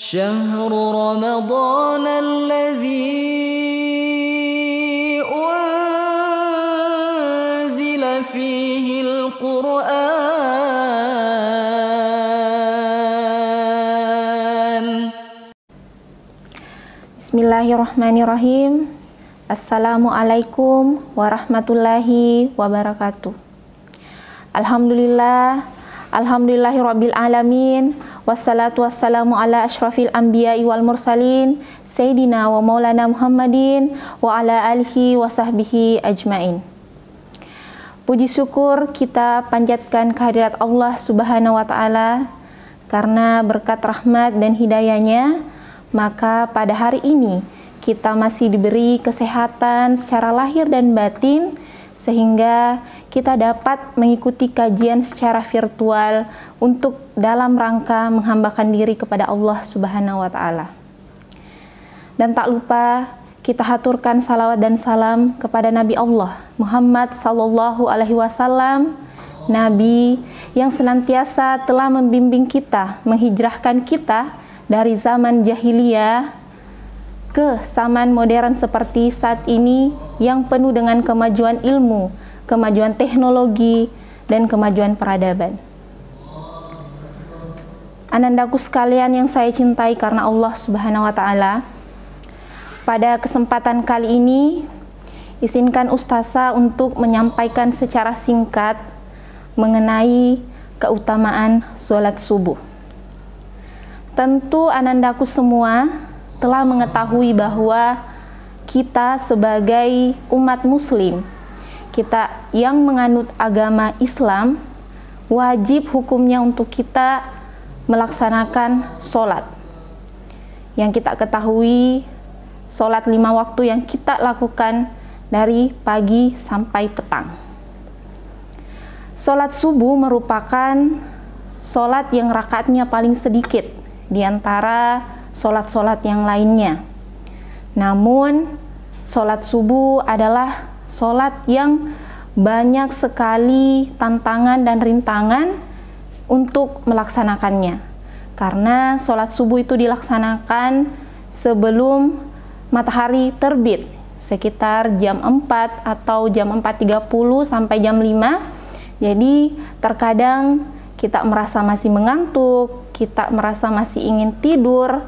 شهر رمضان الذي أنزل فيه القرآن. Bismillahirrahmanirrahim. Assalamualaikum warahmatullahi wabarakatuh. Alhamdulillahirabbil alamin. Wassalatu wassalamu ala asyrafil anbiya'i wal mursalin Sayyidina wa maulana Muhammadin wa ala alihi wa sahbihi ajmain. Puji syukur kita panjatkan kehadirat Allah Subhanahu wa ta'ala. Karena berkat rahmat dan hidayahnya, maka pada hari ini kita masih diberi kesehatan secara lahir dan batin, sehingga kita dapat mengikuti kajian secara virtual untuk dalam rangka menghambakan diri kepada Allah Subhanahu wa ta'ala. Dan tak lupa kita haturkan salawat dan salam kepada Nabi Allah Muhammad sallallahu alaihi wasallam, Nabi yang senantiasa telah membimbing kita, menghijrahkan kita dari zaman jahiliyah ke zaman modern seperti saat ini yang penuh dengan kemajuan ilmu, kemajuan teknologi, dan kemajuan peradaban. Anandaku sekalian yang saya cintai karena Allah Subhanahu wa ta'ala, pada kesempatan kali ini izinkan Ustazah untuk menyampaikan secara singkat mengenai keutamaan sholat subuh. Tentu anandaku semua telah mengetahui bahwa kita sebagai umat muslim, kita yang menganut agama Islam, wajib hukumnya untuk kita melaksanakan sholat. Yang kita ketahui, sholat 5 waktu yang kita lakukan dari pagi sampai petang. Sholat subuh merupakan sholat yang rakaatnya paling sedikit di antara sholat-sholat yang lainnya. Namun, sholat subuh adalah sholat yang banyak sekali tantangan dan rintangan untuk melaksanakannya. Karena sholat subuh itu dilaksanakan sebelum matahari terbit, sekitar jam 4 atau jam 4.30 sampai jam 5. Jadi terkadang kita merasa masih mengantuk, kita merasa masih ingin tidur.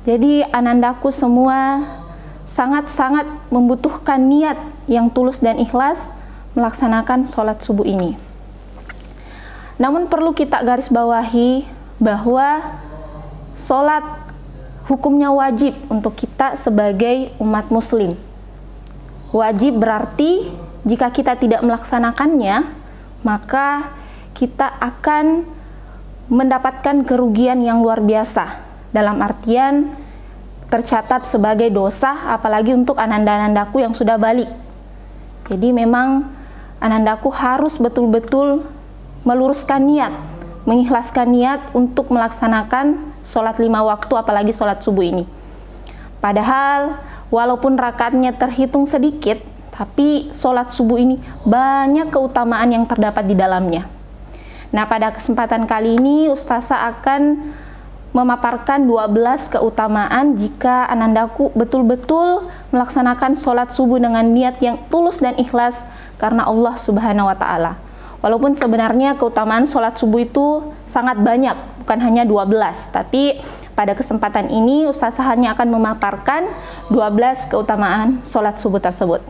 Jadi anandaku semua sangat-sangat membutuhkan niat yang tulus dan ikhlas melaksanakan sholat subuh ini. Namun perlu kita garis bawahi bahwa sholat hukumnya wajib untuk kita sebagai umat muslim. Wajib berarti jika kita tidak melaksanakannya, maka kita akan mendapatkan kerugian yang luar biasa, dalam artian tercatat sebagai dosa, apalagi untuk ananda-anandaku yang sudah balik. Jadi memang anandaku harus betul-betul meluruskan niat, mengikhlaskan niat untuk melaksanakan sholat 5 waktu, apalagi sholat subuh ini. Padahal walaupun rakaatnya terhitung sedikit, tapi sholat subuh ini banyak keutamaan yang terdapat di dalamnya. Nah, pada kesempatan kali ini Ustazah akan memaparkan 12 keutamaan jika anandaku betul-betul melaksanakan sholat subuh dengan niat yang tulus dan ikhlas karena Allah Subhanahu wa ta'ala. Walaupun sebenarnya keutamaan sholat subuh itu sangat banyak, bukan hanya 12, tapi pada kesempatan ini Ustazah hanya akan memaparkan 12 keutamaan sholat subuh tersebut.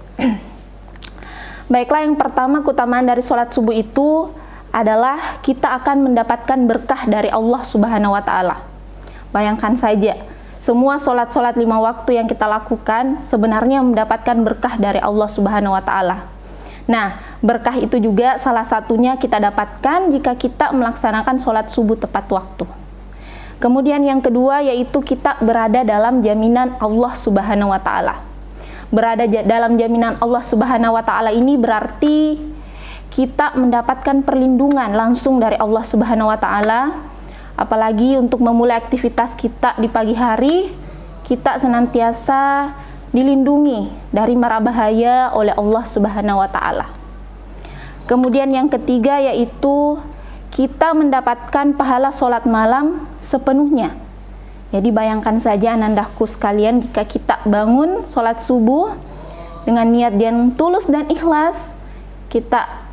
Baiklah, yang pertama keutamaan dari sholat subuh itu adalah kita akan mendapatkan berkah dari Allah Subhanahu wa ta'ala. Bayangkan saja, semua sholat-sholat 5 waktu yang kita lakukan sebenarnya mendapatkan berkah dari Allah Subhanahu wa ta'ala. Nah, berkah itu juga salah satunya kita dapatkan jika kita melaksanakan sholat subuh tepat waktu. Kemudian yang kedua yaitu kita berada dalam jaminan Allah Subhanahu wa ta'ala. Berada dalam jaminan Allah Subhanahu wa ta'ala ini berarti kita mendapatkan perlindungan langsung dari Allah Subhanahu wa ta'ala. Apalagi untuk memulai aktivitas kita di pagi hari, kita senantiasa dilindungi dari mara bahaya oleh Allah Subhanahu wa ta'ala. Kemudian yang ketiga yaitu kita mendapatkan pahala sholat malam sepenuhnya. Jadi bayangkan saja anandaku sekalian, jika kita bangun sholat subuh dengan niat yang tulus dan ikhlas, kita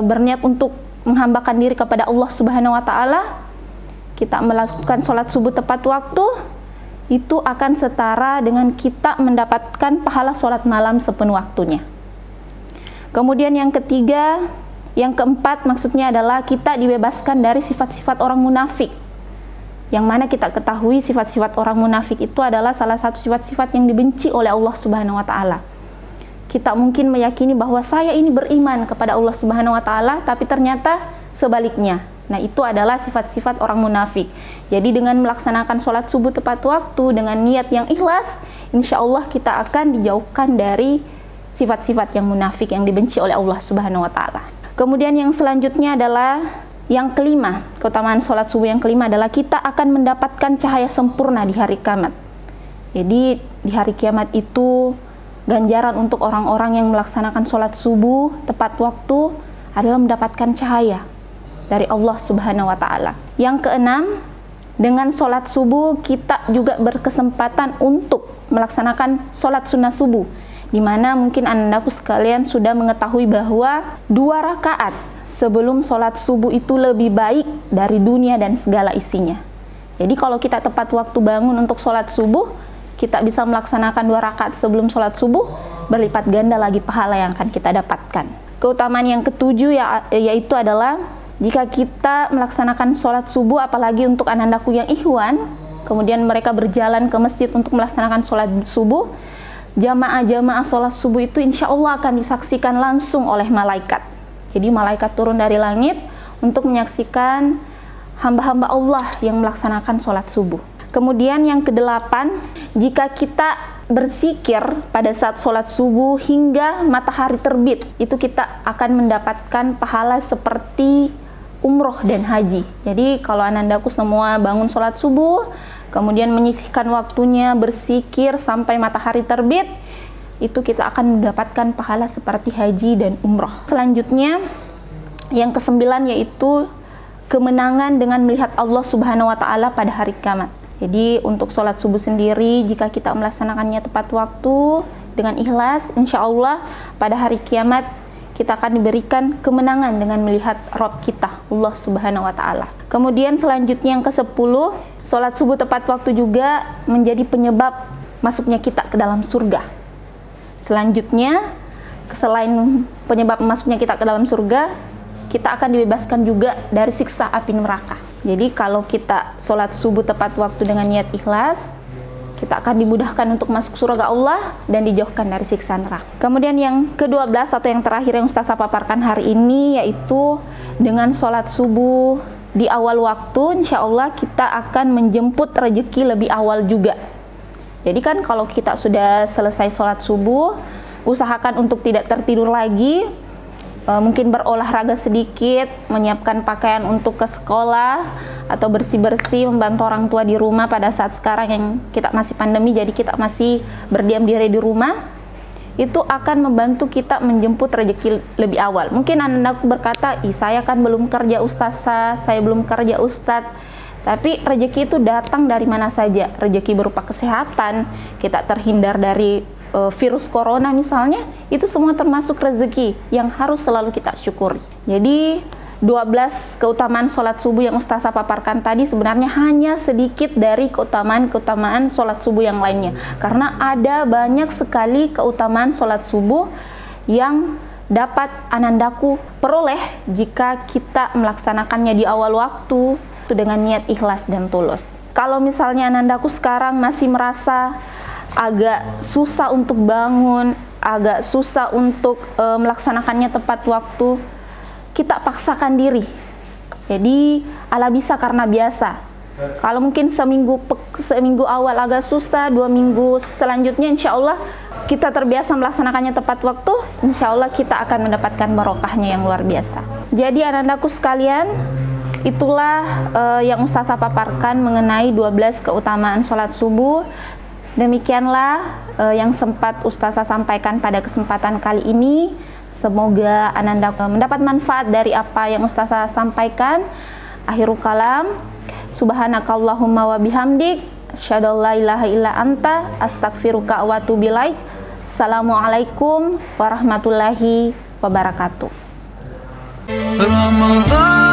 berniat untuk menghambakan diri kepada Allah Subhanahu wa Ta'ala, kita melakukan sholat subuh tepat waktu, itu akan setara dengan kita mendapatkan pahala sholat malam sepenuh waktunya. Kemudian yang ketiga, yang keempat maksudnya adalah kita dibebaskan dari sifat-sifat orang munafik. Yang mana kita ketahui sifat-sifat orang munafik itu adalah salah satu sifat-sifat yang dibenci oleh Allah Subhanahu wa Ta'ala. Kita mungkin meyakini bahwa saya ini beriman kepada Allah Subhanahu wa Ta'ala, tapi ternyata sebaliknya. Nah, itu adalah sifat-sifat orang munafik. Jadi dengan melaksanakan sholat subuh tepat waktu dengan niat yang ikhlas, insya Allah kita akan dijauhkan dari sifat-sifat yang munafik yang dibenci oleh Allah Subhanahu wa Ta'ala. Kemudian yang selanjutnya adalah yang kelima, keutamaan sholat subuh yang kelima adalah kita akan mendapatkan cahaya sempurna di hari kiamat. Jadi di hari kiamat itu ganjaran untuk orang-orang yang melaksanakan sholat subuh tepat waktu adalah mendapatkan cahaya dari Allah Subhanahu wa Ta'ala. Yang keenam, dengan sholat subuh kita juga berkesempatan untuk melaksanakan sholat sunnah subuh, di mana mungkin anandaku sekalian sudah mengetahui bahwa 2 rakaat sebelum sholat subuh itu lebih baik dari dunia dan segala isinya. Jadi kalau kita tepat waktu bangun untuk sholat subuh, kita bisa melaksanakan 2 rakaat sebelum sholat subuh, berlipat ganda lagi pahala yang akan kita dapatkan. Keutamaan yang ketujuh yaitu adalah jika kita melaksanakan sholat subuh, apalagi untuk anandaku yang ikhwan, kemudian mereka berjalan ke masjid untuk melaksanakan sholat subuh, jamaah-jamaah sholat subuh itu insya Allah akan disaksikan langsung oleh malaikat. Jadi malaikat turun dari langit untuk menyaksikan hamba-hamba Allah yang melaksanakan sholat subuh. Kemudian yang kedelapan, jika kita berzikir pada saat sholat subuh hingga matahari terbit, itu kita akan mendapatkan pahala seperti umroh dan haji. Jadi kalau anandaku semua bangun sholat subuh, kemudian menyisihkan waktunya berzikir sampai matahari terbit, itu kita akan mendapatkan pahala seperti haji dan umroh. Selanjutnya, yang kesembilan yaitu kemenangan dengan melihat Allah Subhanahu wa Ta'ala pada hari kiamat. Jadi untuk sholat subuh sendiri, jika kita melaksanakannya tepat waktu dengan ikhlas, insya Allah pada hari kiamat kita akan diberikan kemenangan dengan melihat Rabb kita, Allah Subhanahu wa Ta'ala. Kemudian selanjutnya yang ke-10, sholat subuh tepat waktu juga menjadi penyebab masuknya kita ke dalam surga. Selanjutnya, selain penyebab masuknya kita ke dalam surga, kita akan dibebaskan juga dari siksa api neraka. Jadi kalau kita sholat subuh tepat waktu dengan niat ikhlas, kita akan dimudahkan untuk masuk surga Allah dan dijauhkan dari siksa neraka. Kemudian yang ke-12 atau yang terakhir yang Ustazah paparkan hari ini, yaitu dengan sholat subuh di awal waktu, insya Allah kita akan menjemput rezeki lebih awal juga. Jadi kan kalau kita sudah selesai sholat subuh, usahakan untuk tidak tertidur lagi, mungkin berolahraga sedikit, menyiapkan pakaian untuk ke sekolah, atau bersih-bersih, membantu orang tua di rumah pada saat sekarang yang kita masih pandemi, jadi kita masih berdiam diri di rumah. Itu akan membantu kita menjemput rezeki lebih awal. Mungkin anakku berkata, saya kan belum kerja ustazah, saya belum kerja ustadz. Tapi rezeki itu datang dari mana saja. Rezeki berupa kesehatan, kita terhindar dari virus corona misalnya, itu semua termasuk rezeki yang harus selalu kita syukuri. Jadi 12 keutamaan sholat subuh yang Ustazah paparkan tadi sebenarnya hanya sedikit dari keutamaan-keutamaan sholat subuh yang lainnya. Karena ada banyak sekali keutamaan sholat subuh yang dapat anandaku peroleh jika kita melaksanakannya di awal waktu, itu dengan niat ikhlas dan tulus. Kalau misalnya anandaku sekarang masih merasa agak susah untuk bangun, agak susah untuk melaksanakannya tepat waktu, kita paksakan diri. Jadi ala bisa karena biasa. Kalau mungkin seminggu awal agak susah, 2 minggu selanjutnya insya Allah kita terbiasa melaksanakannya tepat waktu, insya Allah kita akan mendapatkan barokahnya yang luar biasa. Jadi anandaku sekalian, itulah yang Ustazah paparkan mengenai 12 keutamaan sholat subuh. Demikianlah yang sempat Ustazah sampaikan pada kesempatan kali ini. Semoga ananda mendapat manfaat dari apa yang Ustazah sampaikan. Akhirul kalam, subhanakallahumma wa bihamdik, asyhadu an la ilaha illa anta, astaghfiruka wa atubu ilaik. Assalamualaikum warahmatullahi wabarakatuh. Ramadan